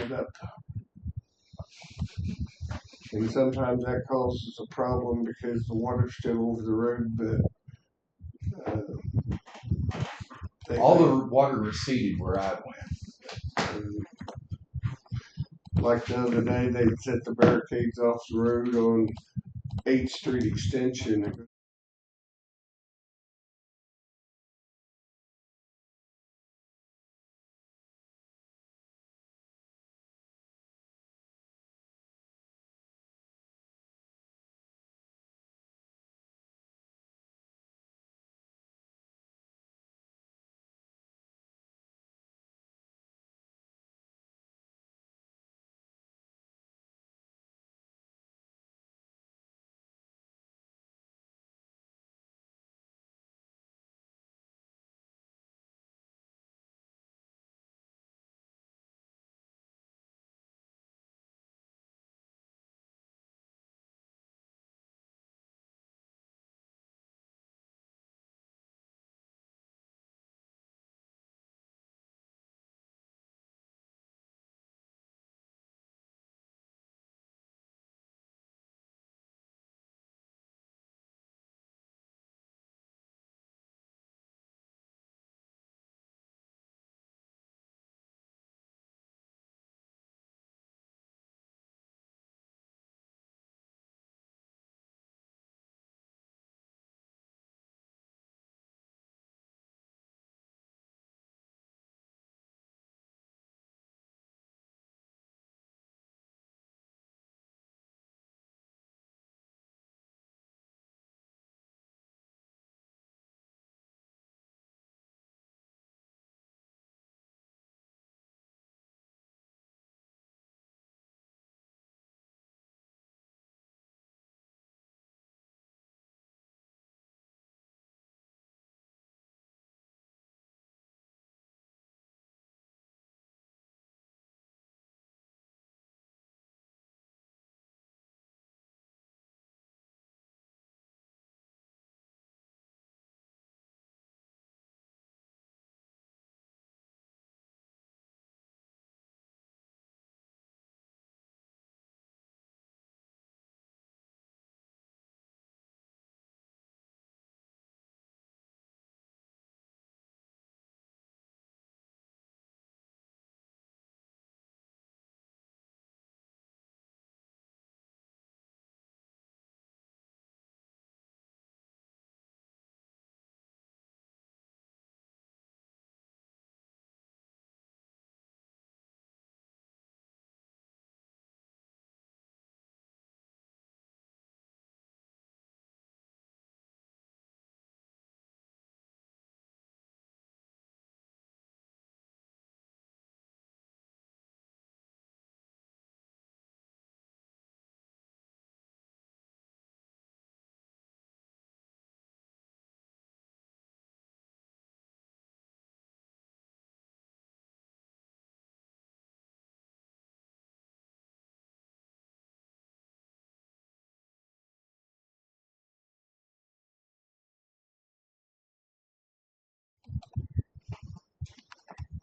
clogged up. And sometimes that causes a problem because the water's still over the road, but all the water receded where I went. Like the other day, they set the barricades off the road on 8th Street Extension.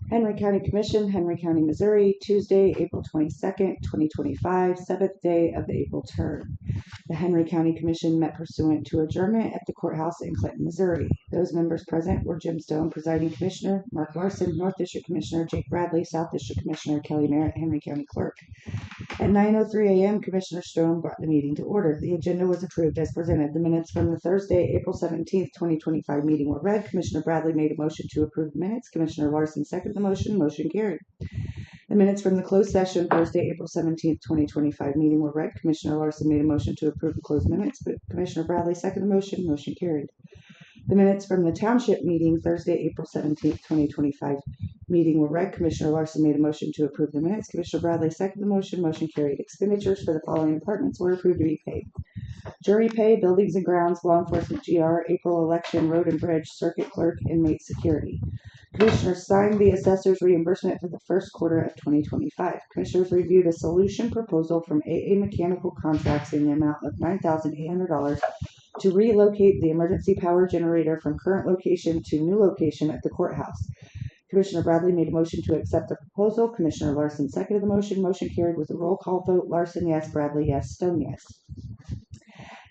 Henry County Commission, Henry County, Missouri, Tuesday, April 22nd, 2025, 7th day of the April term. The Henry County Commission met pursuant to adjournment at the courthouse in Clinton, Missouri. Those members present were Jim Stone, Presiding Commissioner, Mark Larson, North District Commissioner, Jake Bradley, South District Commissioner, Kelly Merritt, Henry County Clerk. At 9:03 a.m., Commissioner Stone brought the meeting to order. The agenda was approved as presented. The minutes from the Thursday, April 17th, 2025 meeting were read. Commissioner Bradley made a motion to approve the minutes. Commissioner Larson seconded the motion. Motion carried. The minutes from the closed session Thursday, April 17th, 2025 meeting were read. Commissioner Larson made a motion to approve the closed minutes, but Commissioner Bradley seconded the motion. Motion carried. The minutes from the township meeting Thursday, April 17th, 2025 meeting were read. Commissioner Larson made a motion to approve the minutes. Commissioner Bradley seconded the motion. Motion carried. Expenditures for the following departments were approved to be paid: jury pay, buildings and grounds, law enforcement GR, April election, road and bridge, circuit clerk, inmate security. Commissioners signed the assessor's reimbursement for the first quarter of 2025. Commissioners reviewed a solution proposal from AA Mechanical Contracts in the amount of $9,800 to relocate the emergency power generator from current location to new location at the courthouse. Commissioner Bradley made a motion to accept the proposal. Commissioner Larson seconded the motion. Motion carried with a roll call vote. Larson, yes. Bradley, yes. Stone, yes.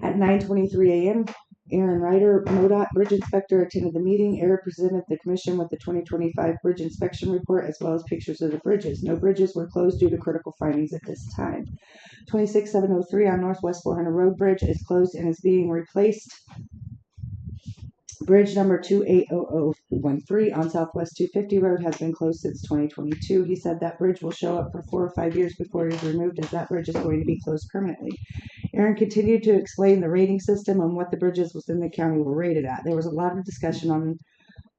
At 9:23 a.m., Aaron Ryder, MoDOT Bridge Inspector, attended the meeting. Aaron presented the Commission with the 2025 Bridge Inspection Report as well as pictures of the bridges. No bridges were closed due to critical findings at this time. 26703 on Northwest 400 Road Bridge is closed and is being replaced. Bridge number 280013 on Southwest 250 Road has been closed since 2022. He said that bridge will show up for 4 or 5 years before it is removed, as that bridge is going to be closed permanently. Aaron continued to explain the rating system and what the bridges within the county were rated at. There was a lot of discussion on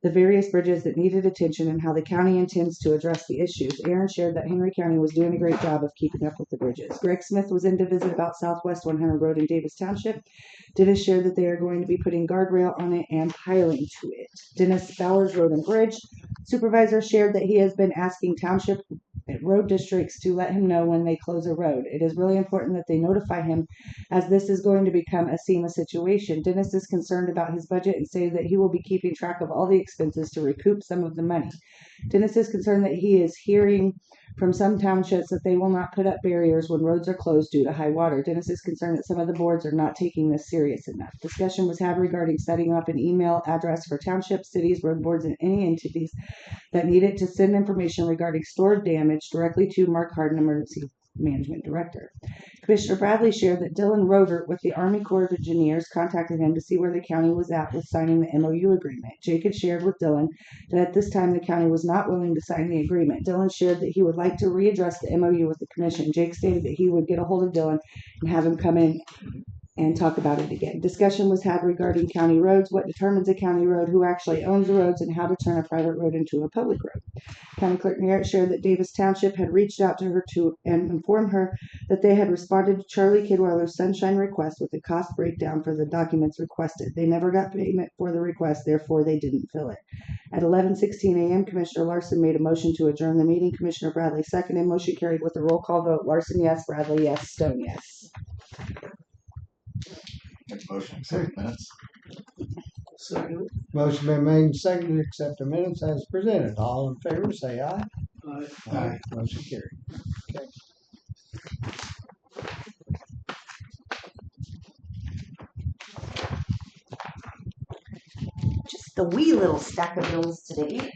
the various bridges that needed attention and how the county intends to address the issues. Aaron shared that Henry County was doing a great job of keeping up with the bridges. Greg Smith was in to visit about Southwest 100 Road in Davis Township. Dennis shared that they are going to be putting guardrail on it and piling to it. Dennis Bowers Road and Bridge Supervisor shared that he has been asking township road districts to let him know when they close a road. It is really important that they notify him, as this is going to become a SEMA situation. Dennis is concerned about his budget and stated that he will be keeping track of all the expenses to recoup some of the money. Dennis is concerned that he is hearing from some townships that they will not put up barriers when roads are closed due to high water. Dennis is concerned that some of the boards are not taking this serious enough. Discussion was had regarding setting up an email address for townships, cities, road boards, and any entities that need it to send information regarding stored damage directly to Mark Harden, Emergency Management Director. Commissioner Bradley shared that Dylan Rovert with the Army Corps of Engineers contacted him to see where the county was at with signing the MOU agreement. Jake had shared with Dylan that at this time the county was not willing to sign the agreement. Dylan shared that he would like to readdress the MOU with the commission. Jake stated that he would get a hold of Dylan and have him come in and talk about it again. Discussion was had regarding county roads, what determines a county road, who actually owns the roads, and how to turn a private road into a public road. County Clerk Merritt shared that Davis Township had reached out to her and informed her that they had responded to Charlie Kidweiler's Sunshine request with a cost breakdown for the documents requested. They never got payment for the request, therefore they didn't fill it. At 11:16 a.m., Commissioner Larson made a motion to adjourn the meeting. Commissioner Bradley seconded. Motion carried with a roll call vote. Larson, yes. Bradley, yes. Stone, yes. Make a motion to accept minutes. Second. Motion been made and seconded to accept the minutes as presented. All in favor, say aye. Aye. Aye. Motion carried. Okay. Just a wee little stack of bills today.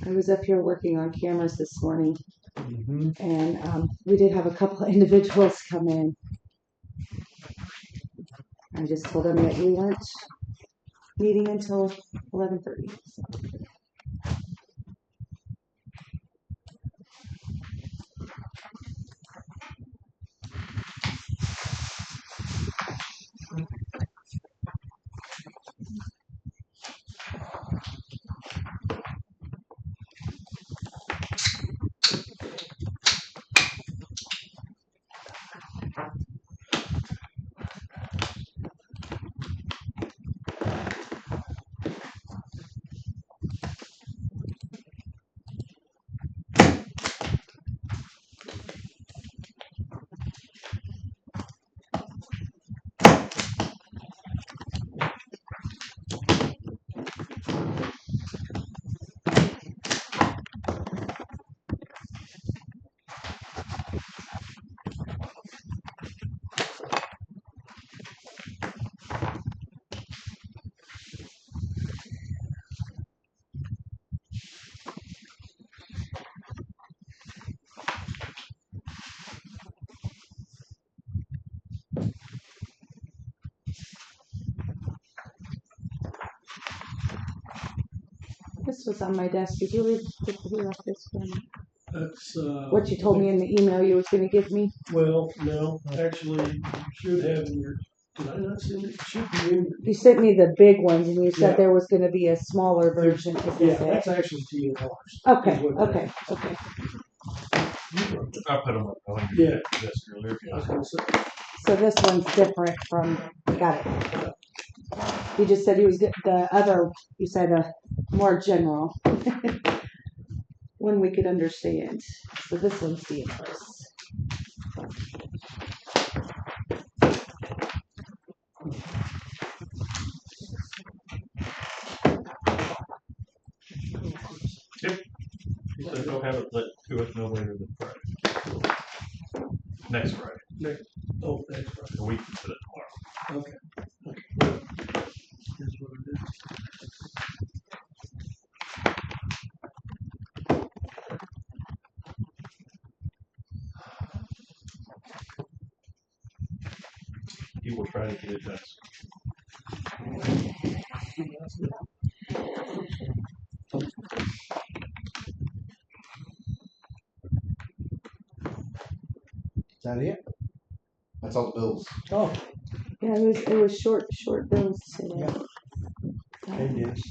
I was up here working on cameras this morning, Mm-hmm. and we did have a couple of individuals come in. I just told them that we weren't meeting until 11:30. So. This was on my desk. Did you leave this one? That's What you told me in the email you was going to give me? well, no, actually, you should have in your Did I not send it? It should be in. You sent me the big ones and you said Yeah. there was gonna be a smaller version. Is Yeah, this it? that's actually TNRs. Okay, is what that okay, okay. You wrote it. I put them up on Yeah. this earlier. I was gonna say, So this one's different from, got it. You just said he was, the other, you said more general. One we could understand. So this one's the invoice. He said he'll have it let to us no later than Friday. Next Friday. oh, that's right. A week instead of tomorrow. Okay. Okay. Here's what it is. He will try to get it done. Is that it? That's all the bills. Oh, Yeah, it was short bills today. Yeah. it is.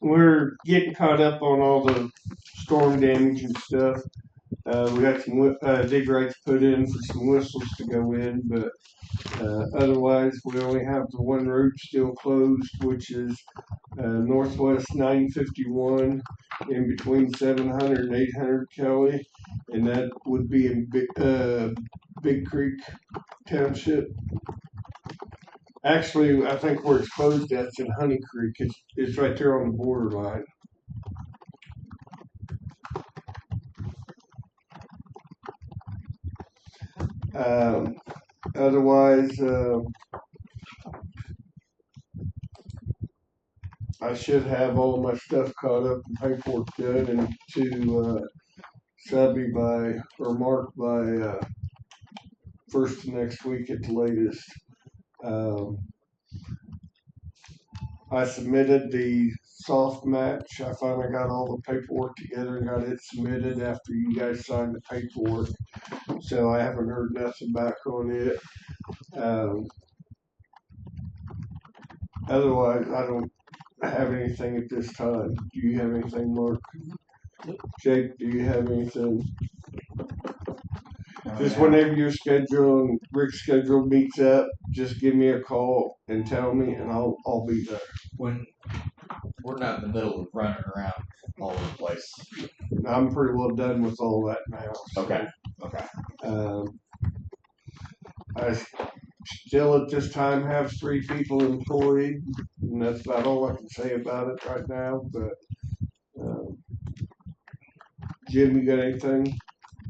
We're getting caught up on all the storm damage and stuff. We got some dig rights put in for some whistles to go in, but otherwise we only have the one road still closed, which is Northwest 951 in between 700 and 800 Kelly, and that would be in Big Creek Township. Actually, I think where it's closed at's in Honey Creek. It's right there on the borderline. Otherwise, I should have all my stuff caught up and paperwork done and to Subby by or Mark by first of next week at the latest. I submitted the soft match. I finally got all the paperwork together and got it submitted after you guys signed the paperwork. So I haven't heard nothing back on it. Otherwise, I don't have anything at this time. Do you have anything, Mark? Jake, do you have anything? Just whenever your schedule and Rick's schedule meets up, just give me a call and tell me, and I'll be there. When we're not in the middle of running around all over the place. I'm pretty well done with all that now. So, Okay. Okay. I still at this time have 3 people employed, and that's about all I can say about it right now. But Jim, you got anything?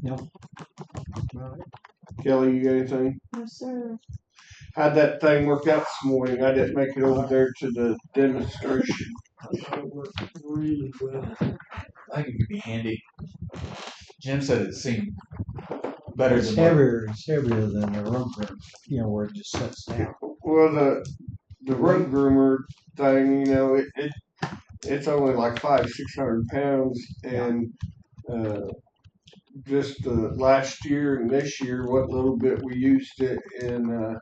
No. Kelly, you got anything? No, sir. How'd that thing work out this morning? I didn't make it over there to the demonstration. I thought it worked really well. I think it could be handy. Jim said it seemed better It's than what- heavier. It's heavier than the room, where it just sits down. Well, the road groomer thing, it's only like 500-600 pounds, and just last year and this year, what little bit we used it in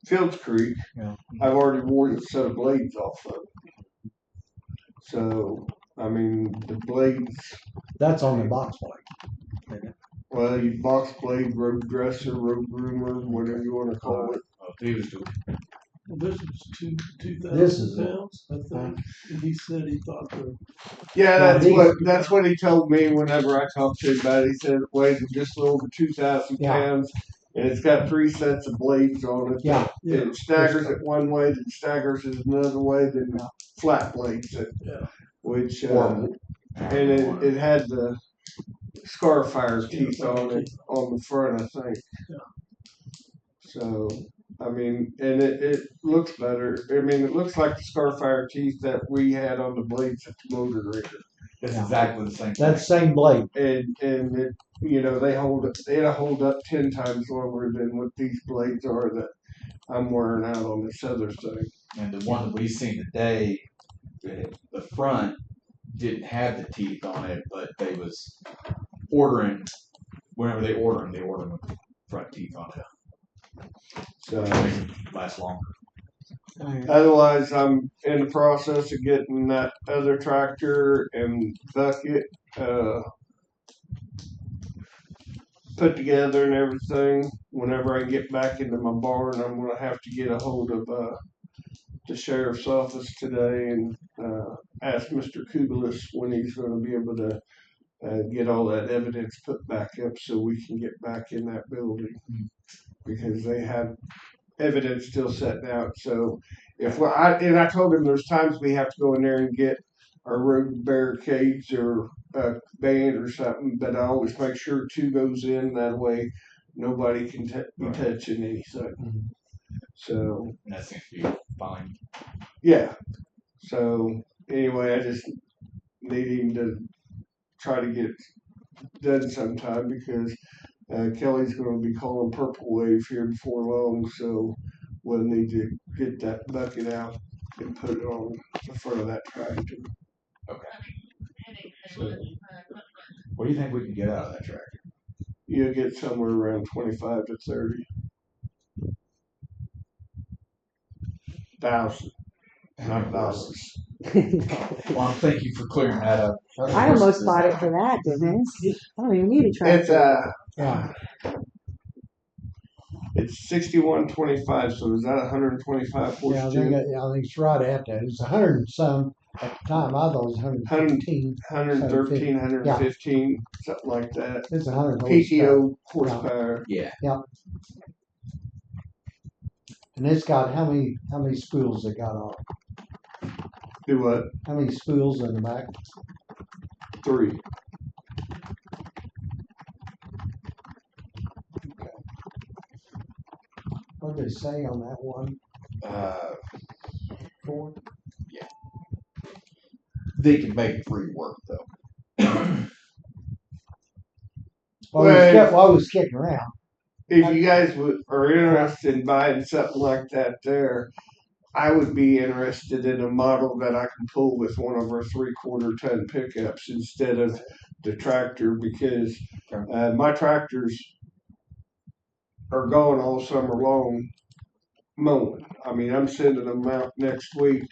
Fields Creek, Yeah. I've already wore the set of blades off of it. So, I mean, the blades, That's on the box blade. well, you box blade, road dresser, road groomer, whatever you want to call it. he was doing. Well, this was 2,000 This is it. pounds, I think. And he said he thought the Yeah, Now, that's what he told me whenever I talked to him about it. He said it weighs just a little over 2,000 Yeah. pounds, and it's got 3 sets of blades on it. Yeah. It staggers it one way, then staggers it another way, then flat blades it. Yeah. Which Horrible. and it had the Scarfire teeth on it on the front, I think. Yeah. So, I mean, and it looks better. I mean, it looks like the Scarfire teeth that we had on the blades at the motor grader. It's Yeah. exactly the same. That's the same blade. And it, it'll hold up 10 times longer than what these blades are that I'm wearing out on this other thing. And the one that we seen today, the front didn't have the teeth on it, but they was ordering, whenever they order them with front teeth on it. So Last longer. otherwise, I'm in the process of getting that other tractor and bucket put together and everything. Whenever I get back into my barn, I'm gonna have to get a hold of the sheriff's office today and ask Mr. Kugelis when he's gonna be able to get all that evidence put back up so we can get back in that building, because they have evidence still sitting out. So if I told him there's times we have to go in there and get our road barricades or a band or something, but I always make sure 2 goes in, that way nobody can be touching anything. So And that seems to be fine. yeah. So anyway, I just need him to try to get it done sometime, because Kelly's going to be calling Purple Wave here before long, so we'll need to get that bucket out and put it on the front of that tractor. Okay. So What do you think we can get out of that tractor? you'll get somewhere around 25 to 30,000, not dollars. Well, I'm thank you for clearing that up. I almost bought it for that, Dennis. I don't even need a tractor. It's it's 6125. So is that 125 horse? Yeah, I Jim? think it's right at that. It's 100 and some at the time. I thought it was 115. 113, 115, something like that. It's 100 horsepower. PTO horsepower. Yeah. And it's got how many spools it got on it? Do what? How many spools in the back? 3. What did they say on that one? 4? They can make 3 work though. While I was kicking around. If you guys are interested in buying something like that there, I would be interested in a model that I can pull with one of our 3/4 ton pickups instead of the tractor, because my tractors are gone all summer long mowing. I mean, I'm sending them out next week,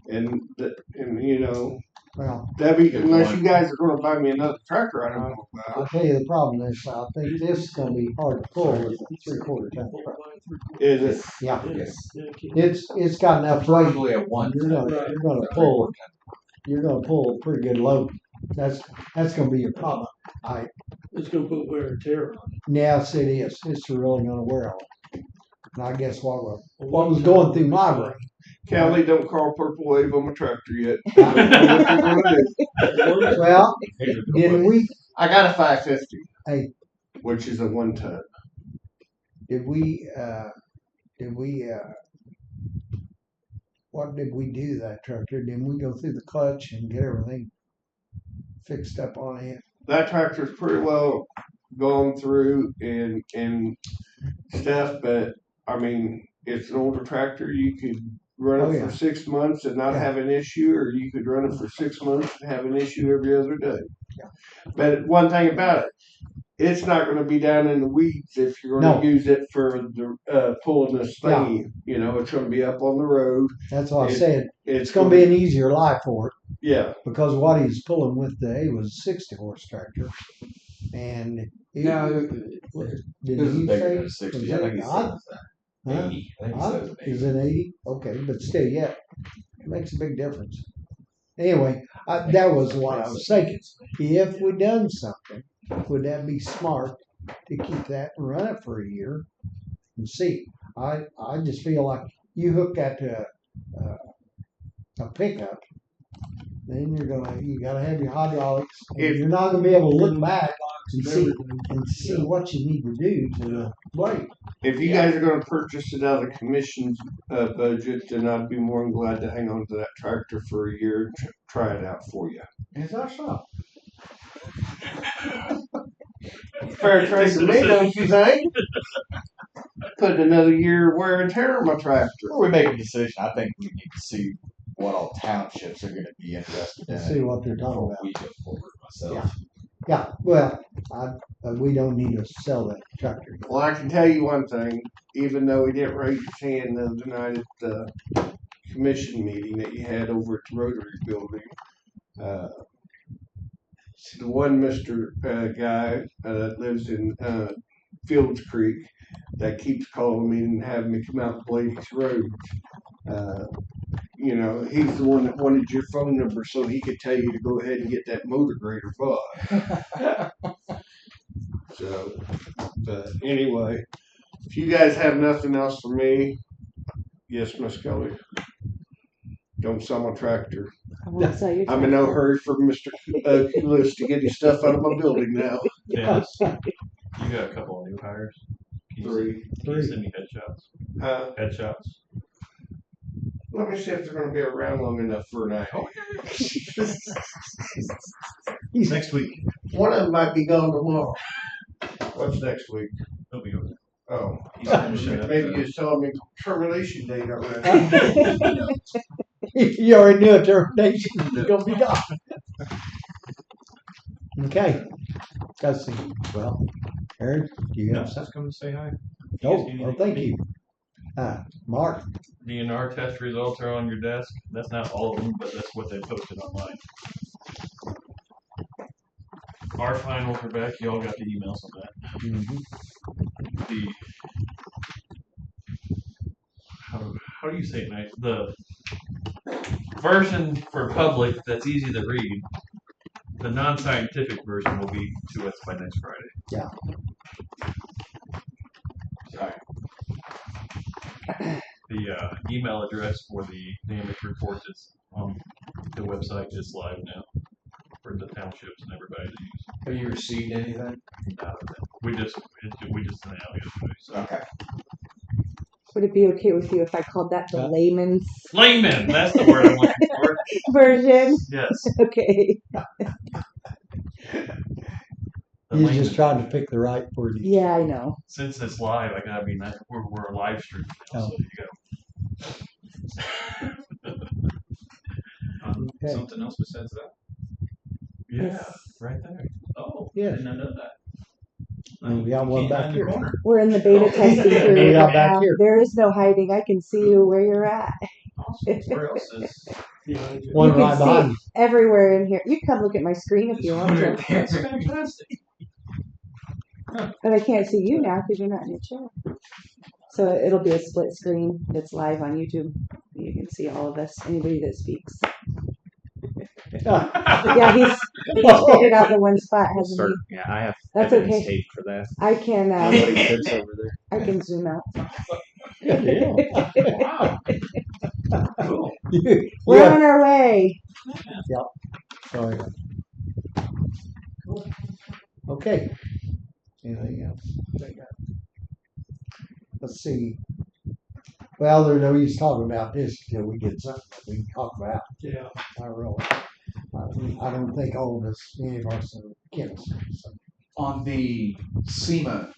and you know, Well, Debbie, Good unless point. you guys are going to buy me another tractor, I don't know about. I'll tell you the problem is, I think this is going to be hard to pull with a 3/4 ton truck. Is it? Yeah, Yes. it's got enough weight. Probably a 1. You're gonna pull a pretty good load. That's gonna be your problem. It's gonna put wear and tear on it. Yes, it is. It's really gonna wear on it. And I guess what was going through my brain. Kelly, don't call Purple Wave on my tractor yet. I don't know what you're gonna do. Well, did we I got a 550. Hey. Which is a 1 ton. what did we do to that tractor? Didn't we go through the clutch and get everything fixed up on it? That tractor's pretty well gone through and stuff, but I mean, it's an older tractor. You could run it Oh, yeah. for 6 months and not Yeah. have an issue, or you could run it for 6 months and have an issue every other day. Yeah. But one thing about it, it's not going to be down in the weeds if you're going to No. use it for the pulling this thingy. You know, it's going to be up on the road. That's what I It- said. It's It's gonna be an easier life for it. yeah. Because what he's pulling with it was a 60 horse tractor, and It did was he bigger say? than a 60. was I it- think he said it was Huh? 80. I think he Huh? said it was 80. Is it 80? Okay, but still, yeah, it makes a big difference. Anyway, that was what I was thinking. If we done something, would that be smart to keep that and run it for a year and see? I just feel like you hook that to a pickup, then you gotta have your hydraulics. And If- you're not gonna be able to look back and see what you need to do to the blade. If you guys are going to purchase it out of the commission's budget, then I'd be more than glad to hang on to that tractor for a year and try it out for you. It's our shop. Fair trade to me, don't you think? Put another year wear and tear on my tractor. Before we make a decision, I think we need to see what all townships are gonna be interested in. Let's see what they're talking Before about. we go forward myself. Yeah, well, we don't need to sell that tractor. yet. Well, I can tell you one thing. Even though he didn't raise his hand the other night at the commission meeting that you had over at the Rotary Building, the one Mr. Guy that lives in Fields Creek that keeps calling me and having me come out to Blady's Road. You know, he's the one that wanted your phone number so he could tell you to go ahead and get that motor grader bought. So, but anyway, if you guys have nothing else for me, yes, Miss Kelly. Don't sell my tractor. I won't sell your I'm in no tractor. hurry for Mr. Lewis to get his stuff out of my building now. Dennis, you got a couple of new hires. Can you Three. Can you send me headshots? Headshots. Let me see if they're going to be around long enough for an hour. Next week. One of them might be gone tomorrow. What's next week? He'll be over there. Oh, He's finishing up, maybe you're telling me termination date already. You already knew a termination was gonna be gone. Okay. Let's see. Well, Aaron, do you No, have something? just come to say hi. Oh, well, thank you. Mark, DNR test results are on your desk. That's not all of them, but that's what they posted online. Our finals are back. Y'all got the emails on that. mhm. The how do you say it nice? The version for public that's easy to read. The non-scientific version will be to us by next Friday. Yeah. Sorry. The email address for the damage report is on the website is live now for the townships and everybody to use. Have you received anything? We just sent it out yesterday. So. Okay. Would it be okay with you if I called that the layman's Layman, that's the word I'm looking for. version? Yes. Okay. The He's layman. just trying to pick the right word. Yeah, I know. Since it's live, I gotta be nice. We're a live stream now, Oh. so you go. Okay. Something else besides that? Yeah, Yes. right there. Oh, Yeah. didn't I know that? And we got one back here. We're in the beta testing Yeah, period yeah, right back now. here. There is no hiding. I can see you where you're at. Awesome. Where else is? One You can right see behind you. everywhere in here. You can come look at my screen if you want to. That's fantastic. But I can't see you now because you're not in your chair. So it'll be a split screen that's live on YouTube. You can see all of us, anybody that speaks. Yeah, he's figured out the one spot, hasn't he? Yeah, I have That's evidence okay. tape for that. I can Nobody sits over there. I can zoom out. Wow. Cool. We're Yeah. on our way. Sorry. Okay. Anything else? Let's see. Well, there's no use talking about this until we get something that we can talk about. Yeah. I really. I don't think all of us, any of us, can. So. On the SEMA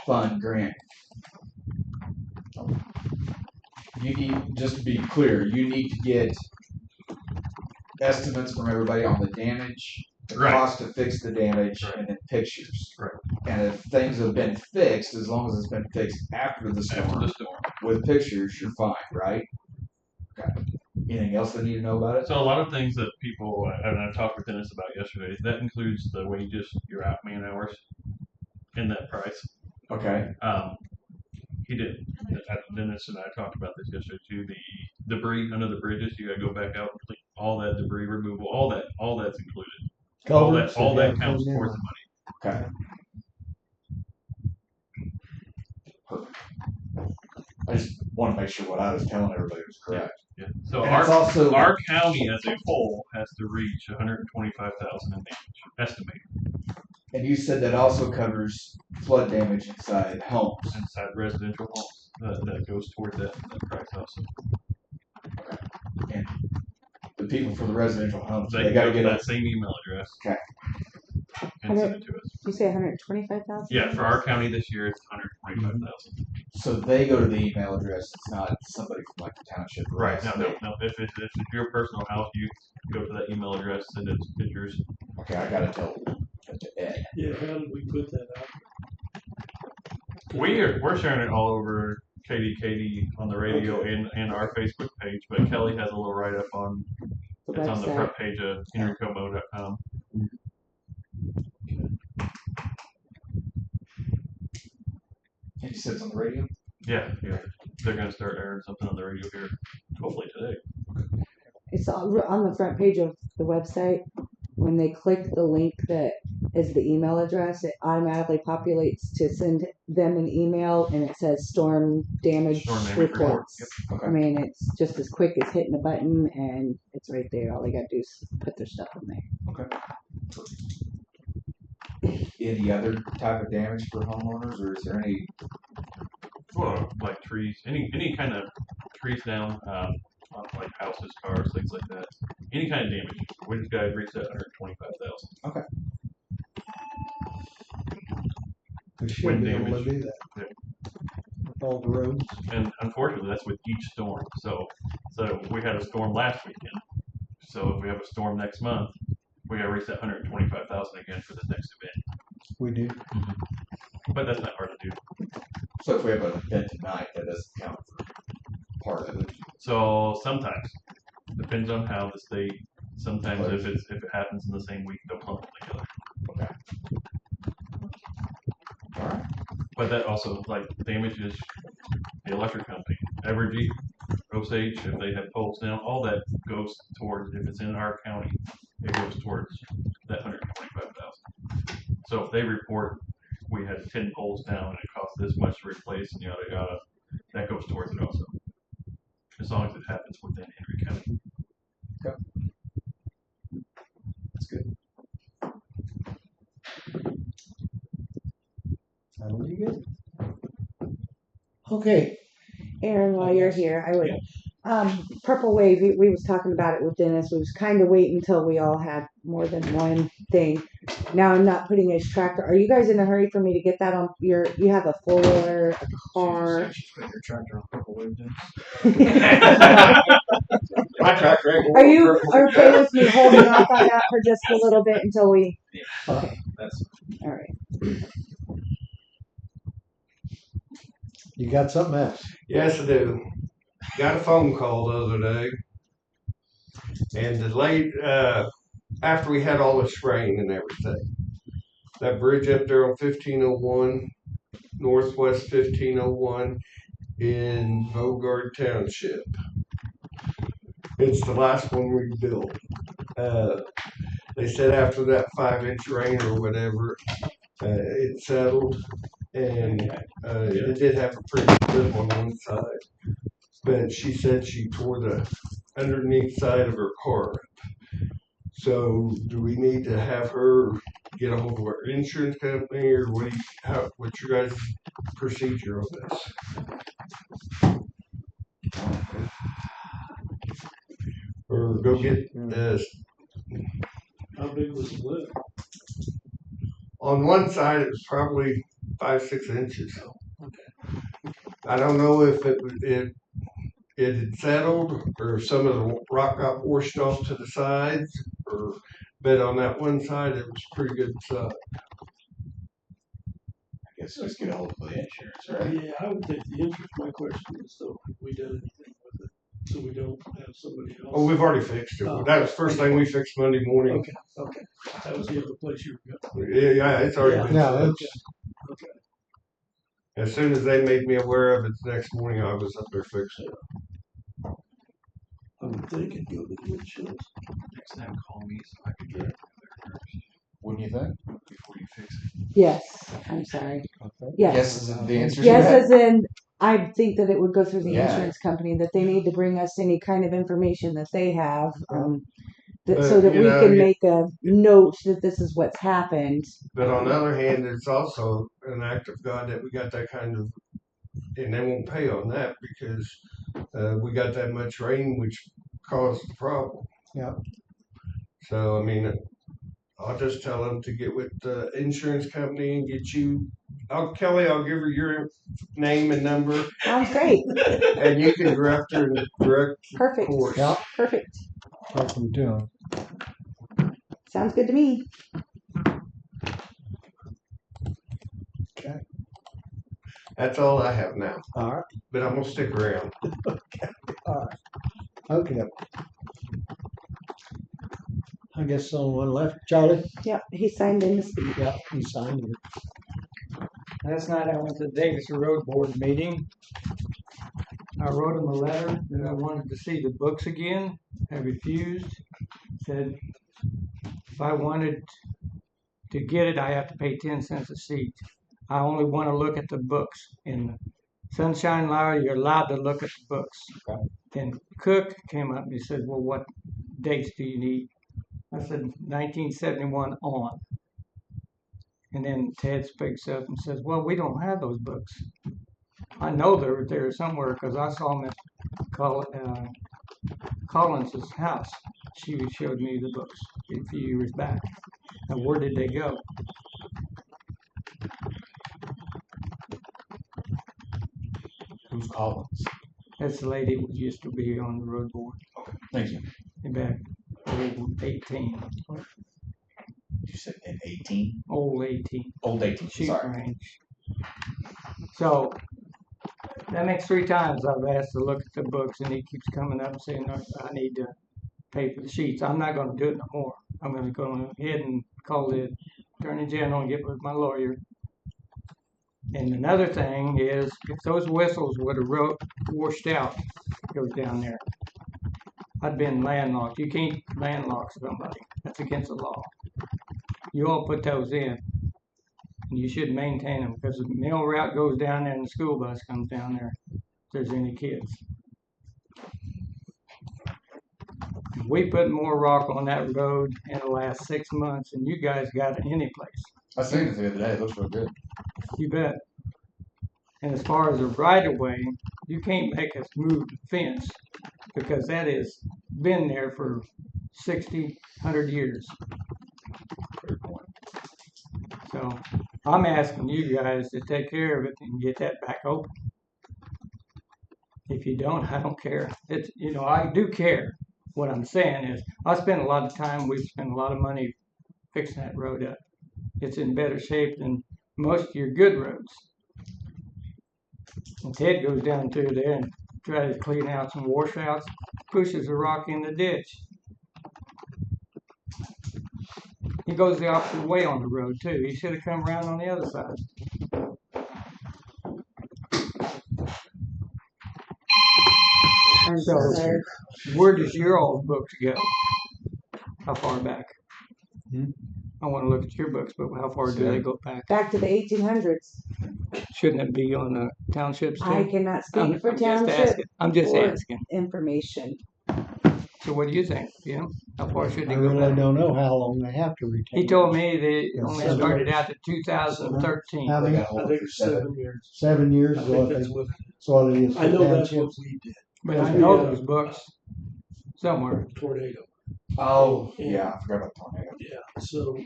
fund grant, you need, just to be clear, you need to get estimates from everybody on the damage, the Right. cost to fix the damage, Right. and then pictures. Right. And if things have been fixed, as long as it's been fixed after the storm, After the storm. with pictures, you're fine, right? Okay. Anything else they need to know about it? So a lot of things that people, and I talked with Dennis about yesterday, that includes the wages, your out man hours, in that price. Okay. He did. Dennis and I talked about this yesterday too. The debris under the bridges, you gotta go back out and clean all that debris removal, all that's included. All that counts towards the money. Okay. Perfect. I just want to make sure what I was telling everybody was correct. Yeah. So And it's also our county as a whole has to reach 125,000 in damage estimated and you said that also covers flood damage inside homes. inside residential homes. That goes toward that price also. And the people for the residential homes, They they got to go to get that a same email address. Okay. And send it to us. You say 125,000? Yeah, for our county this year, it's 125,000. So they go to the email address. It's not somebody from like the township. or Right. us. No. If it's your personal house, you go to that email address, send it pictures. Okay, I gotta tell that to Ed. Yeah, how did we put that out? We're sharing it all over Katie on the radio and our Facebook page, but Kelly has a little write up on The it's on the website. front page of henrycomo.com. And you said it's on the radio. Yeah. They're gonna start airing something on the radio here, hopefully today. It's on the front page of the website. When they click the link that is the email address, it automatically populates to send them an email, and it says storm damage reports. Yep. Okay. I mean, it's just as quick as hitting a button, and it's right there. All they gotta do is put their stuff in there. Okay. Any other type of damage for homeowners, or is there any? Well, like trees, any kind of trees down, like houses, cars, things like that. Any kind of damage. We just got to reach that 125,000. Okay. We should Wind be able damage. to do that. Yeah. With all the roads. And unfortunately, that's with each storm. So we had a storm last weekend. So if we have a storm next month, we got to reach that 125,000 again for the next event. We do. But that's not hard to do. So if we have an event tonight, that doesn't count for part of it. So sometimes depends on how the state. Sometimes if it happens in the same week, they'll clump them together. Okay. All right. But that also like damages the electric company, Evergy, Osage. If they have poles down, all that goes towards. If it's in our county, it goes towards that 125,000. So if they report we had 10 poles down and it cost this much to replace and yada yada, that goes towards it also. As long as it happens within Henry County. Okay. That's good. Sound really good. Okay. Aaron, while you're here, I would, Purple Wave, we was talking about it with Dennis. We was kind of waiting until we all had more than one thing. Now I'm not putting his tractor. Are you guys in a hurry for me to get that on you have a 4-wheeler, a car? She's putting her tractor on Purple Wave then. My tractor ain't Are you okay with me holding off on that for just a little bit until we, okay, That's all right. You got something else? Yes, I do. Got a phone call the other day, and the late after we had all this rain and everything, that bridge up there on 1501, Northwest 1501 in Bogard Township. It's the last one we built. They said after that 5-inch rain or whatever, it settled, and it did have a pretty slip on one side. But she said she tore the underneath side of her car up. So do we need to have her get a hold of our insurance company, or what's your guys' procedure on this? Or go get this. How big was the lip? On one side, it was probably 5-6 inches. I don't know if it had settled, or some of the rock got washed off to the sides, but on that one side, it was pretty good size. I guess just get a hold of the insurance, right? Yeah, I would think the interest, my question is though, if we did anything with it, so we don't have somebody else. Oh, we've already fixed it. That was the first thing we fixed Monday morning. Okay, that was the other place you were going. Yeah, it's already been No, fixed. Okay. As soon as they made me aware of it the next morning, I was up there fixing it. I would think it'd go to the insurance. Next time, call me so I can get it there Wouldn't you think? first before you fix it. Yes, I'm sorry. Yes. Yes is the answer. to Yes, that? as in, I think that it would go through the Yeah. insurance company, that they need to bring us any kind of information that they have, so that you we know, can make a note that this is what's happened. But on the other hand, it's also an act of God that we got that kind of, and they won't pay on that because we got that much rain, which caused the problem. Yeah. So, I mean, I'll just tell them to get with the insurance company and get you Kelly, I'll give her your name and number, Sounds great. and you can direct her in the correct Perfect. course. Yeah, Perfect. welcome to them. Sounds good to me. Okay. That's all I have now, All right. but I'm gonna stick around. Okay. I guess someone left. Charlie? Yep, he signed in to speak. Yeah, he signed it. Last night I went to the Davis Road Board meeting. I wrote them a letter that I wanted to see the books again. I refused. Said if I wanted to get it, I have to pay 10 cents a seat. I only want to look at the books. In Sunshine Law, you're allowed to look at the books. Then Cook came up and he said, well, what dates do you need? I said 1971 on. And then Ted speaks up and says, well, we don't have those books. I know they're there somewhere because I saw them at Collins's house. She showed me the books a few years back. Now, where did they go? Who's Collins? That's the lady who used to be on the road board Thank you. back old 18. You said in 18? Old 18. Old 18. Shoot Sorry. range. So that makes 3 times I've asked to look at the books, and he keeps coming up and saying, no, I need to pay for the sheets. I'm not going to do it no more. I'm going to go ahead and call the Attorney General and get with my lawyer. And another thing is, if those whistles would have washed out, goes down there, I'd been landlocked. You can't landlock somebody. That's against the law. You all put those in. And you should maintain them because the mail route goes down there and the school bus comes down there if there's any kids. We put more rock on that road in the last 6 months than you guys got in any place. I seen it the other day. It looks real good. You bet. And as far as the right of way, you can't make us move the fence because that has been there for 60, 100 years. So I'm asking you guys to take care of it and get that back open. If you don't, I don't care. It's, I do care. What I'm saying is, I spend a lot of time, we've spent a lot of money fixing that road up. It's in better shape than most of your good roads. And Ted goes down through there and tries to clean out some washouts, pushes a rock in the ditch. He goes the opposite way on the road too. He should have come around on the other side. I'm So, sorry. where does your old books go? How far back? Hmm? I want to look at your books, but how far do they go back? Back to the 1800s. Shouldn't it be on the townships too? I cannot speak for township I'm just or- asking. information. So what do you think? How far should I they go really back? don't know how long they have to retain. He told me they Yeah, only 7 started years. out to 2013. How They many? got hold I of think it it's for 7 years. 7 years I is think what that's they, what, so it is I for know that's what townships. we did. But I Okay. know those books somewhere. Tornado. Oh, yeah. I forgot about the tornado. Yeah, so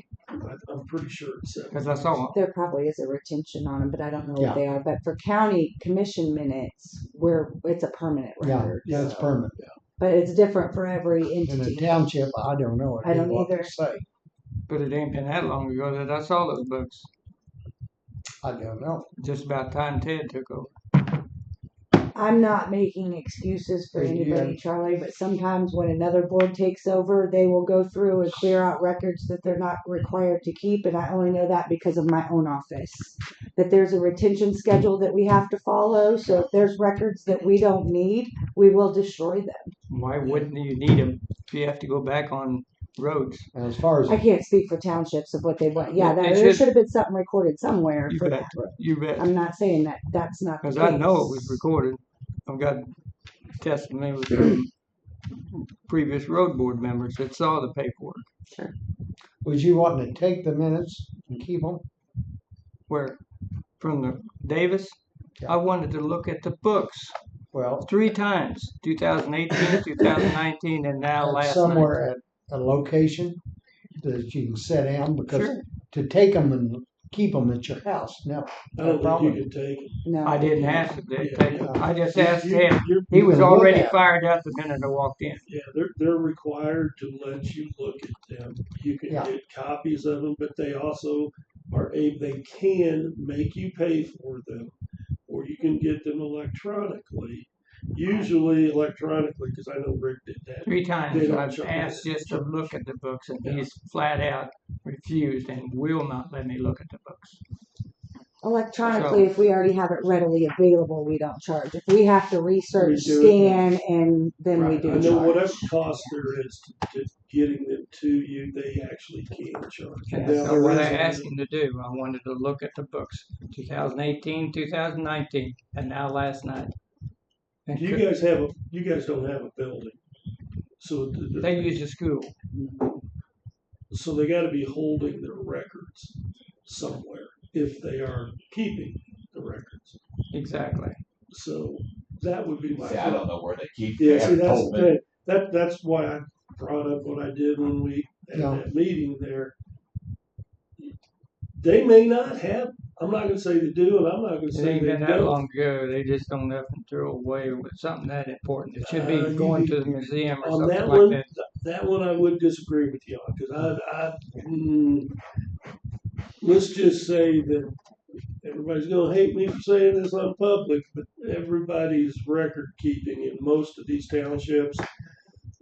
I'm pretty sure it's 7. Because I saw them. There probably is a retention on them, but I don't know Yeah. what they are. But for county commission minutes, where it's a permanent Yeah, record. yeah, it's permanent. But it's different for every In a entity. township, I don't know. I don't what to either. say. But it ain't been that long ago that I saw those books. I don't know. Just about time Ted took over. I'm not making excuses for Yeah. anybody, Charlie, but sometimes when another board takes over, they will go through and clear out records that they're not required to keep. And I only know that because of my own office. That there's a retention schedule that we have to follow. So if there's records that we don't need, we will destroy them. Why wouldn't you need them if you have to go back on roads? And as far as I can't speak for townships of what they want. Yeah, Well, there it should- should have been something recorded somewhere You for bet. that. You bet. I'm not saying that that's not the Because case. I know it was recorded. I've got testimony from previous road board members that saw the paperwork. was you wanting to take the minutes and keep them? Where from the Davis, Yeah. I wanted to look at the books Well, 3 times: 2018, 2019, and now at last somewhere at a location that you can sit down because Sure. to take them and keep them at your house. No, I don't problem. think you can take it. No. I didn't ask him to take it. I just asked You- him. you're- He You was can look already at it. fired up the minute I walked in. Yeah, they're required to let you look at them. You can Yeah. get copies of them, but they also they can make you pay for them, or you can get them electronically. Usually electronically, because I know Rick did that. 3 They times don't I've charge asked it. just to look at the books, and Yeah. he's flat out refused and will not let me look at the books. Electronically, if we already have it readily available, we don't charge. If we have to research, We do it, scan, and then we Right. do I know charge. whatever cost there is to getting them to you, they actually can charge. And Now, so there what is I a- asked him to do, I wanted to look at the books, 2018, 2019, and now last night. And You guys don't have a building, so they use the school. so they got to be holding their records somewhere if they are keeping the records. Exactly. So that would be my. See, I don't know where they keep. Yeah, They see, haven't that's told the me. thing. That's why I brought up what I did when we had Yeah. that meeting there. They may not have. I'm not going to say they do, and I'm not going to It say ain't they been that don't. long ago. They just don't have to throw away with something that important. It should be You going need- to the museum or On something that like one, that. that one I would disagree with you on because let's just say that everybody's going to hate me for saying this on public, but everybody's record keeping in most of these townships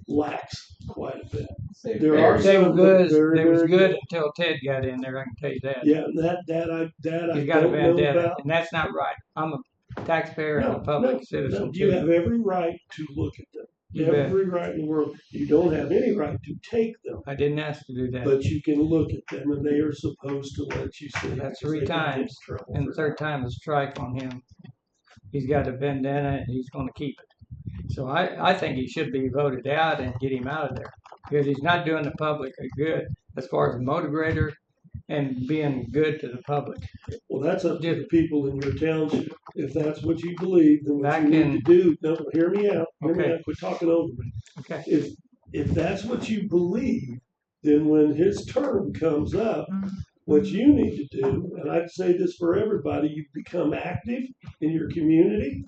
lacks quite a bit. They There very- are They were some good. that are very, They was very good until Ted got in there. I can tell you that. Yeah, that I He's got a don't know vendetta, about. and that's not right. I'm a taxpayer and a public citizen You too. have every right to look at them. You bet. Every right in the world. You don't have any right to take them, I didn't ask to do that. but you can look at them, and they are supposed to let you see. That's because 3 they can get in times, trouble and the for third time is a strike on him. He's got a vendetta, and he's going to keep it. So I think he should be voted out and get him out of there because he's not doing the public a good as far as a motor grader and being good to the public. Well, that's up to the people in your township. If that's what you believe, then what Back you need in- to do, no, hear me out. Hear me Okay. out. Quit talking over me. Okay. If that's what you believe, then when his term comes up, what you need to do, and I'd say this for everybody, you become active in your community.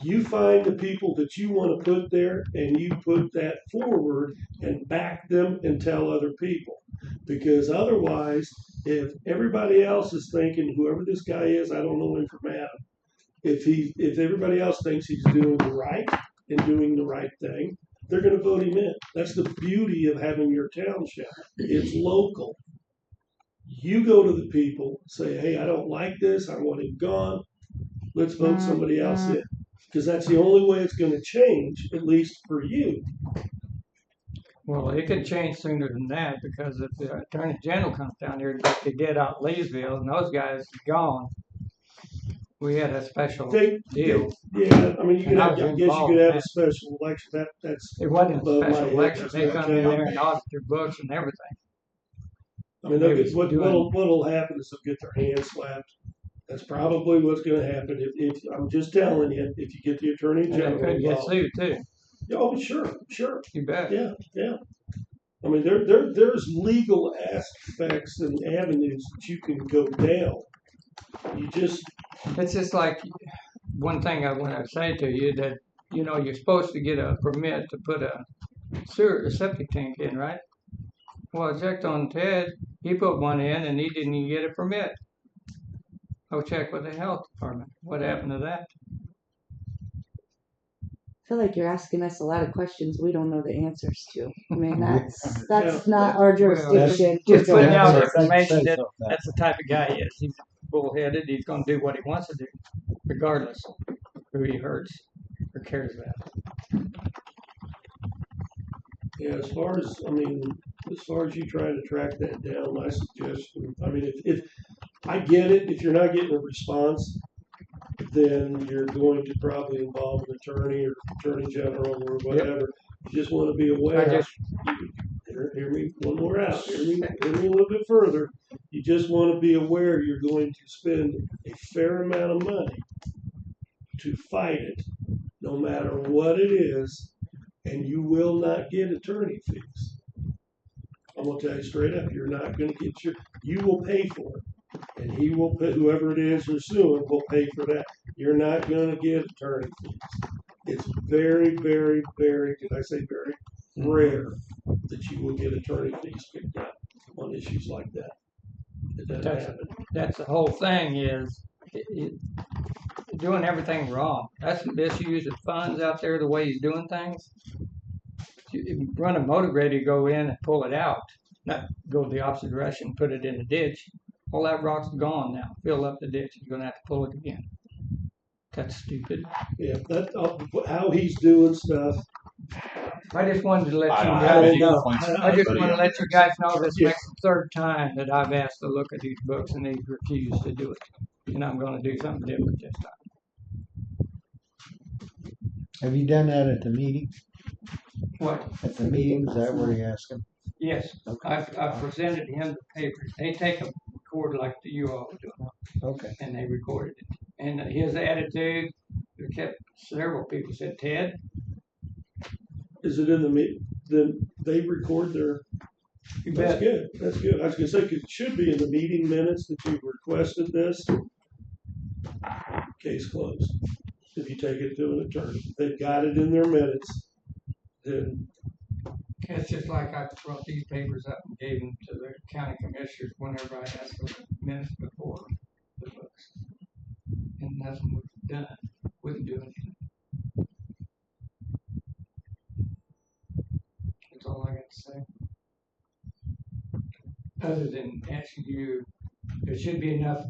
You find the people that you want to put there and you put that forward and back them and tell other people. Because otherwise, if everybody else is thinking, whoever this guy is, I don't know him from Adam. If everybody else thinks he's doing right and doing the right thing, they're going to vote him in. That's the beauty of having your township. It's local. You go to the people, say, hey, I don't like this. I want him gone. Let's vote somebody else in. Because that's the only way it's going to change, at least for you. Well, it could change sooner than that because if the Attorney General comes down here like they did out Leesville and those guys are gone, we had a special deal. Yeah, I mean, I And I was guess you involved could in have a that. special election. That's It wasn't a above my special head. election. They That's come in okay. there and audit their books and everything. I mean, They was doing- what'll happen is they'll get their hands slapped. That's probably what's going to happen. If I'm just telling you, if you get the attorney And they general could get involved. sued too. Oh, sure. You bet. Yeah. I mean, there's legal aspects and avenues that you can go down. You just It's just like one thing I want to say to you that, you know, you're supposed to get a permit to put a septic tank in, right? Well, I checked on Ted. He put one in and he didn't even get a permit. I'll check with the health department. What happened to that? I feel like you're asking us a lot of questions we don't know the answers to. I mean, that's Yeah. not our jurisdiction. Just Don't putting out answer. information Say that something. that's the type of guy he is. He's bullheaded. He's going to do what he wants to do, regardless of who he hurts or cares about. Yeah, as far as you trying to track that down, my suggestion, I mean, if I get it, if you're not getting a response, then you're going to probably involve an attorney or attorney general or whatever. You just want to be aware. Hear me one more out. Hear me a little bit further. You just want to be aware you're going to spend a fair amount of money to fight it, no matter what it is, and you will not get attorney fees. I'm gonna tell you straight up, you're not gonna get you will pay for it. and he will pay, whoever it is you're suing will pay for that. You're not gonna get attorney fees. It's very, very, very, did I say very, rare that you will get attorney fees picked up on issues like that. It doesn't That's- happen. That's the whole thing is doing everything wrong. That's the misuse of funds out there, the way he's doing things. You run a motor grader, go in and pull it out, not go the opposite direction, put it in the ditch. All that rock's gone now. Fill up the ditch. You're gonna have to pull it again. That's stupid. Yeah, how he's doing stuff. I just wanted to let you I don't know. have any know. complaints from I just anybody want to on let it. you guys know this Yeah. makes the third time that I've asked to look at these books and they've refused to do it. And I'm gonna do something different this time. Have you done that at the meeting? What? At the meeting, is that where you ask them? Yes, Okay. I've presented him the papers. They take a record like you all are doing, Okay. and they recorded it. And his attitude, it kept several people said, Ted, Is it in the meeting? Then they record their. you That's bet. good. That's good. I was gonna say, 'cause it should be in the meeting minutes that you requested this. Case closed. If you take it to an attorney, they've got it in their minutes. Then It's just like I brought these papers up and gave them to the county commissioners whenever I asked for minutes before the books. And nothing was done, wouldn't do anything. That's all I got to say. Other than asking you, there should be enough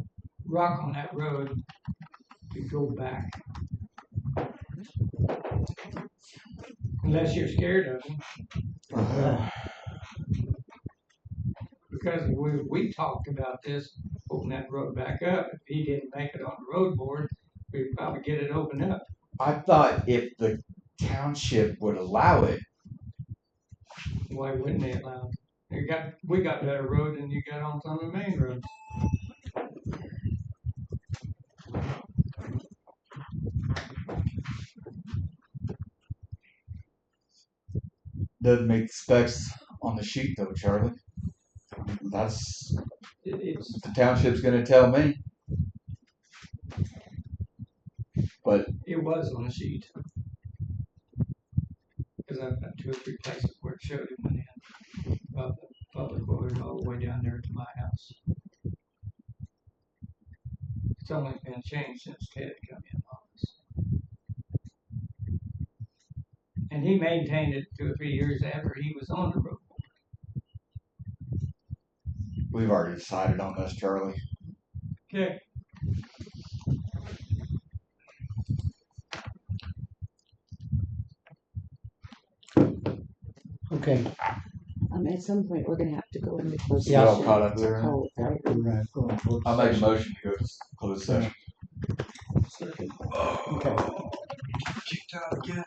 rock on that road to go back. Unless you're scared of him. Because we talked about this, opening that road back up. If he didn't make it on the road board, we'd probably get it opened up. I thought if the township would allow it, Why wouldn't they allow it? We got better road than you got on some of the main roads. doesn't make the specs on the sheet though, Charlie. That's It's what the township's gonna tell me. But It was on the sheet. Because I've got 2 or 3 places where it showed it went in. About the public road all the way down there to my house. It's only been changed since Ted come in office. And he maintained it 2 or 3 years after he was on the road. we've already decided on this, Charlie. Okay. Okay. At some point, we're gonna have to go into closed Yeah, session. all caught up there. Oh, right. We're gonna go in closed I'll make a session. motion to go to closed session. Okay. Kicked out again.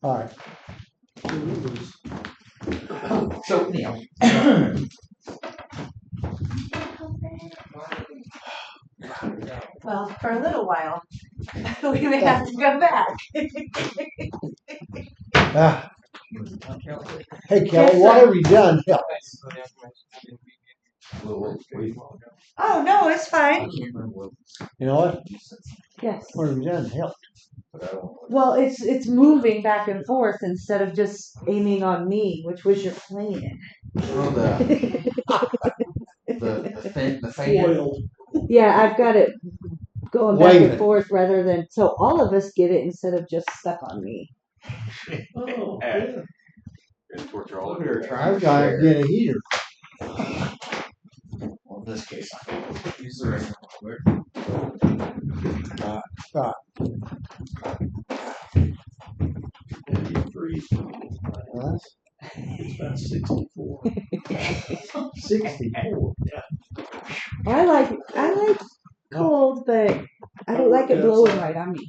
All right. So anyhow, Well, for a little while, we may have to go back. Ah. Hey, Kelly, what have you done? Help. Oh, no, it's fine. You know what? Yes. What have you done? Help. Well, it's moving back and forth instead of just aiming on me, which was your plan. oh, the fan. Foiled. Yeah, I've got it going back Waving and it. forth rather than so all of us get it instead of just stuck on me. Oh, yeah. We were trying I've to got to share. get a heater. Well, in this case, use the rest And you freeze. Huh? It's about 64. 64. I like cold, but I don't like it blowing right on me.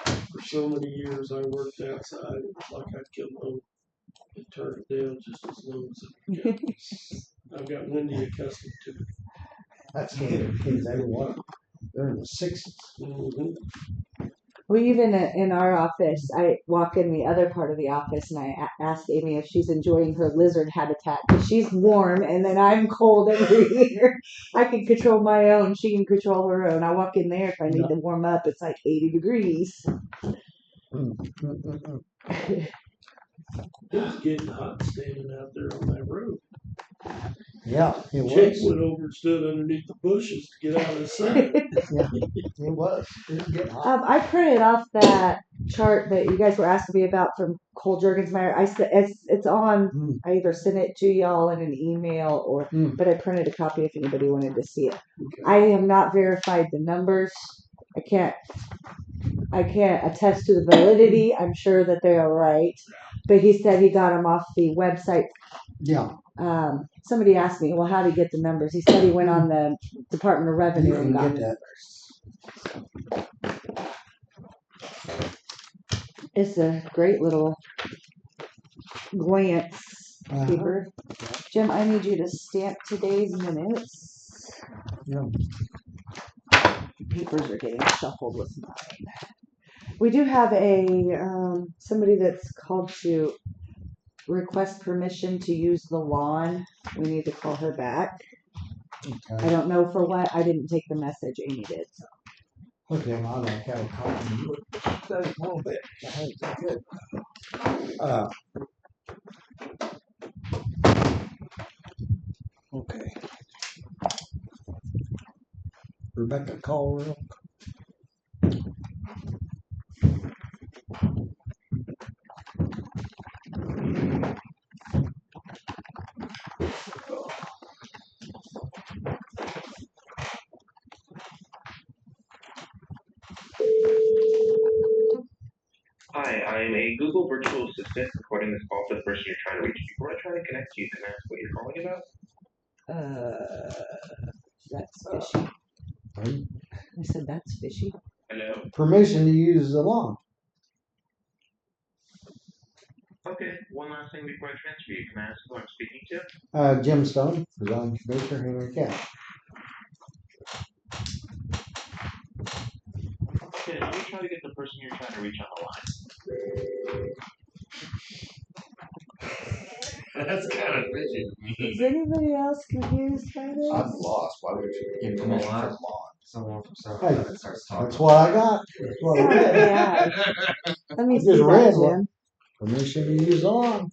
For so many years, I worked outside. It was like I'd come home and turn it down just as low as it could get. I've got Wendy accustomed to it. That's one of the things they want. They're in the 60s. Mm-hmm. We even in our office, I walk in the other part of the office and I ask Amy if she's enjoying her lizard habitat because she's warm and then I'm cold over here. I can control my own. She can control her own. I walk in there if I need to warm up. It's like 80 degrees. It was getting hot standing out there on that road. Yeah, it Jake was. went over and stood underneath the bushes to get out of the sun. It was. It was getting hot. I printed off that chart that you guys were asking me about from Cole Jurgensmeyer. I said it's on. I either sent it to y'all in an email or, but I printed a copy if anybody wanted to see it. Okay. I have not verified the numbers. I can't attest to the validity. I'm sure that they are right, but he said he got them off the website. Yeah. Somebody asked me, well, how do you get the numbers? He said he went on the Department of Revenue You and can got get the numbers. It's a great little glance paper. Jim, I need you to stamp today's minutes. Yeah. Papers are getting shuffled with mine. We do have a somebody that's called to request permission to use the lawn. We need to call her back. Okay. I don't know for what. I didn't take the message. Amy did. So. Okay, I like how it caught a little bit. That's good. Okay. Rebecca Colwell. Hi, I'm a Google virtual assistant recording this call for the person you're trying to reach. Before I try to connect you, can I ask what you're calling about? That's fishy. I said that's fishy. Hello? Permission to use the lawn. Okay, one last thing before I transfer you. Can I ask who I'm speaking to? Jim Stone, presiding commissioner, Henry County. Okay, let me try to get the person you're trying to reach on the line. That's kind of fishy. Is anybody else confused by this? I'm lost. Why would you give permission for lawn? Someone from South Hey, Dakota starts talking. That's what I got. That's what I read. Yeah. Let me I see just read that, what- Jim. Permission to use the lawn.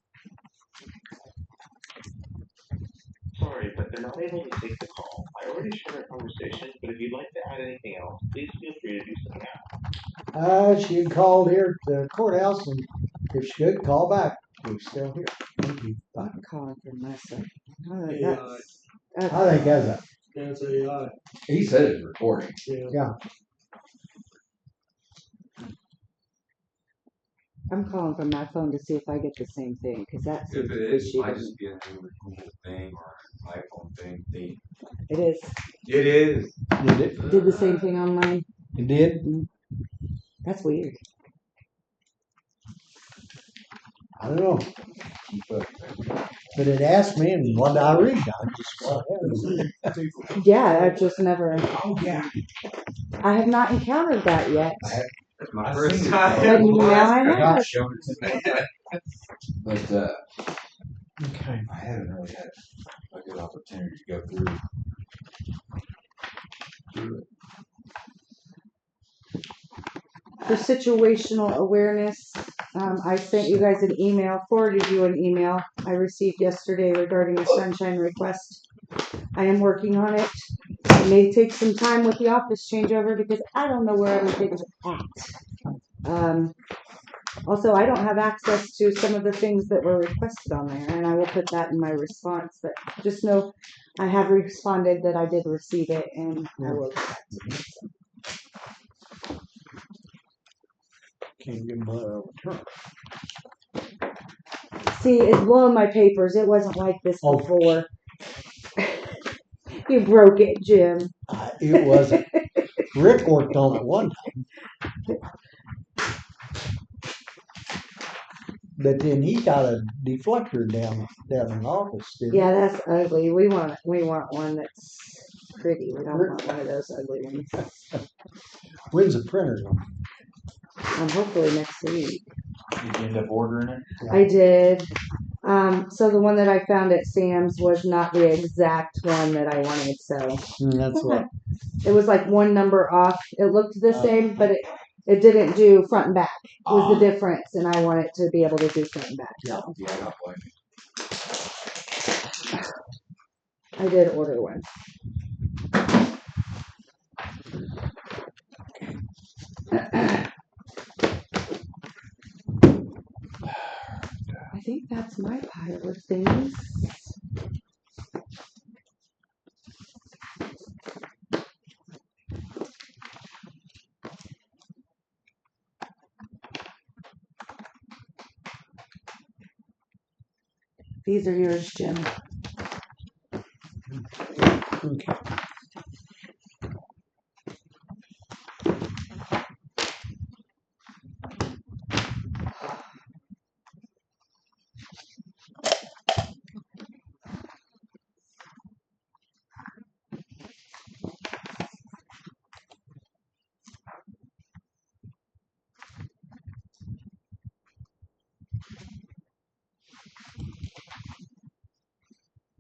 Sorry, but they're not able to take the call. I already shared our conversation, but if you'd like to add anything else, please feel free to do so now. She had called here at the courthouse, and if she could, call back. We're still here. Thank you. Bye. I'm calling for myself. AI. I think That's AI. He said it's recording. Yeah. I'm calling from my phone to see if I get the same thing because that seems If it is, fishy it to might me. just be a new Google thing or iPhone thing. It is. It is. Did it? Did the same thing on mine. It did? That's weird. I don't know. But it asked me, and what did I read? I just went ahead. Yeah, I've just never. Oh, yeah. I have not encountered that yet. That's my I've first seen it. But time. now I have. Showed it to me. But Okay. I haven't really had a good opportunity to go through it. For situational awareness, I sent you guys an email, forwarded you an email I received yesterday regarding a sunshine request. I am working on it. It may take some time with the office changeover because I don't know where everything is at. Also, I don't have access to some of the things that were requested on there, and I will put that in my response. But just know I have responded that I did receive it, and I will get back to you. Can't get my return. See, it's blowing my papers. It wasn't like this Oh. before. You broke it, Jim. It wasn't. Rick worked on it one time. But then he got a deflector down in the office, didn't Yeah, that's ugly. We want one that's pretty. We don't want one of those ugly ones. he? When's the printer going? Hopefully next week. Did you end up ordering it? I did. So the one that I found at Sam's was not the exact one that I wanted. So That's what. it was like one number off. It looked the same, but it didn't do front and back. Was the difference, and I want it to be able to do front and back. Yeah. Yeah, I don't blame you. I did order one. I think that's my pile of things. These are yours, Jim. Okay.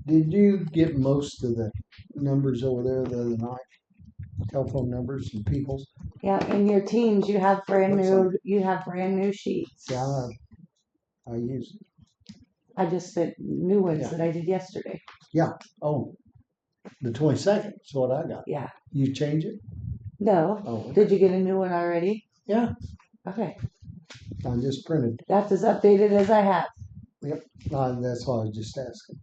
Did you get most of the numbers over there the other night? Telephone numbers and people's? Yeah, in your teams you have brand new sheets. Yeah, I use it. I just sent new ones Yeah. that I did yesterday. Oh, the 22nd is what I got. Yeah. You change it? No. Oh, Did you get a new one already? yeah. Okay. I just printed. That's as updated as I have. That's why I was just asking.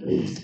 Oh,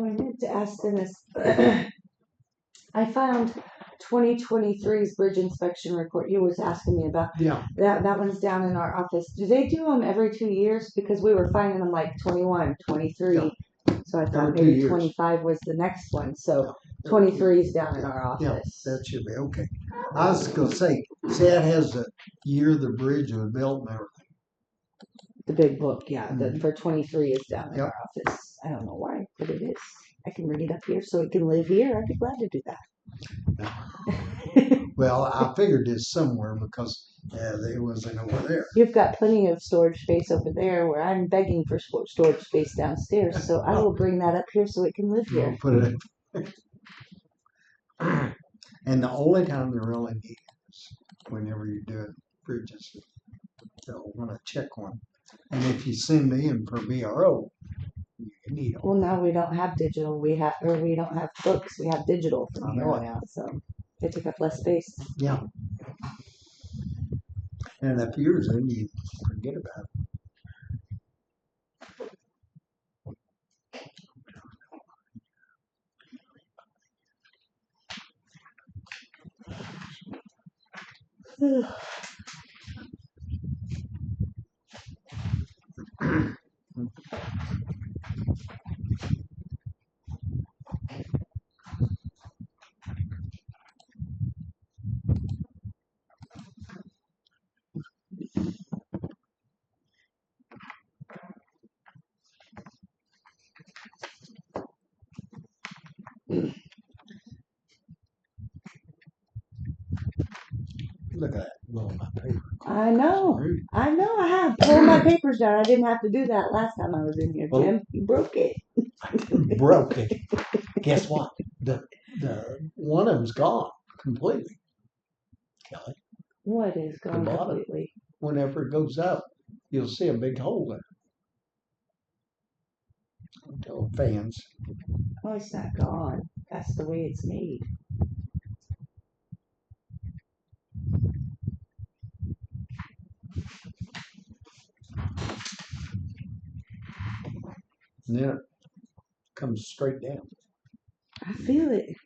I meant to ask Dennis. I found 2023's bridge inspection report you was asking me about. Yeah. That one's down in our office. Do they do them every 2 years? Because we were finding them like 21, 23. Yeah. So I Every thought 2 maybe years. 25 was the next one. So Yeah. 23 is down in our Yeah, office. that should be okay. I was gonna say, see, that has the year the bridge was built and everything. The big book, yeah. Mhm. For 23 is down in Yep. our office. I don't know why, but it is. I can bring it up here so it can live here. I'd be glad to do that. Well, I figured this somewhere because it wasn't over there. You've got plenty of storage space over there where I'm begging for storage space downstairs. So I will bring that up here so it can live We'll here. put it in. And the only time they really need it is whenever you're doing bridges. They'll want to check one. And if you send me in for BRO, you need them. Well, now we don't have digital. We don't have books. We have digital I from here know on it. out. So they take up less space. Yeah. And if yours in, you forget about it. Look at that. Blowing my paper. I know. I have pulled my papers down. I didn't have to do that last time I was in here, Jim. You broke it. Broke it. Guess what? The one of them's gone completely. Kelly, What is gone bottom. completely? whenever it goes up, you'll see a big hole there. Until fans. Oh, it's not gone. That's the way it's made. And then it comes straight down. I feel it.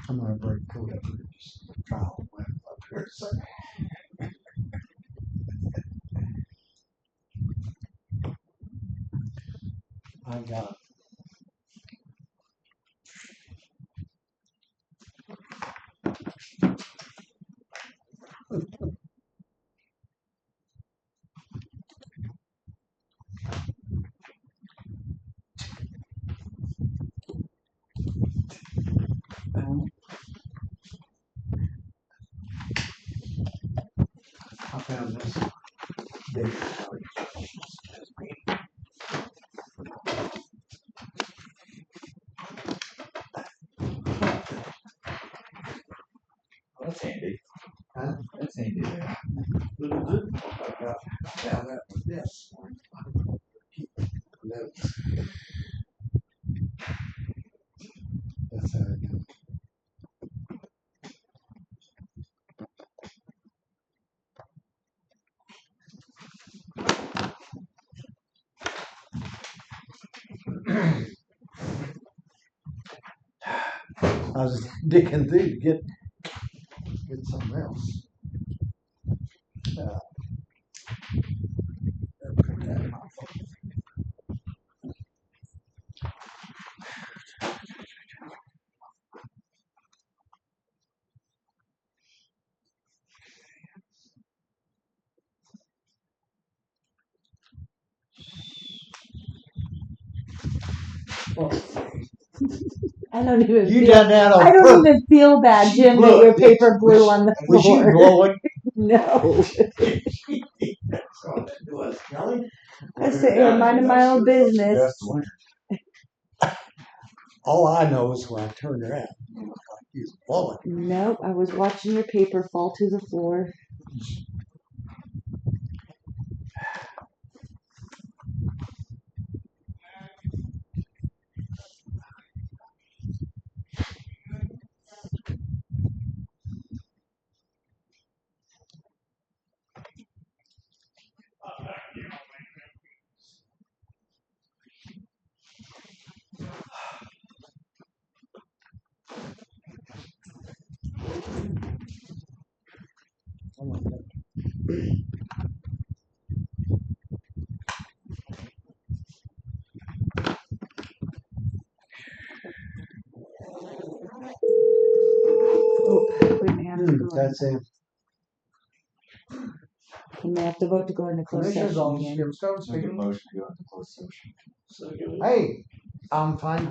I'm gonna break cool up here. Just trial went up here. So. I got found this big. That's handy. Huh? That's handy. But is it? Found that with this. Notes. That's how I do. I was digging through to get something else. Put that in my phone. I don't even You feel, done that on I don't purpose. even feel bad, Jim, that Look, your paper blew on the Was you floor. blowing? No. That's all it was, Kelly. I sit here minding my own business. Best winner. All I know is when I turned around, you looked like you were blowing. Nope, I was watching your paper fall to the floor. Oh my God. Oh, we may have to go. That's it. We may have to vote to go into closed Commissioner's session office, again. Jim Stone Make a speaking. motion to go into closed session. Second. Hey, I'm fine.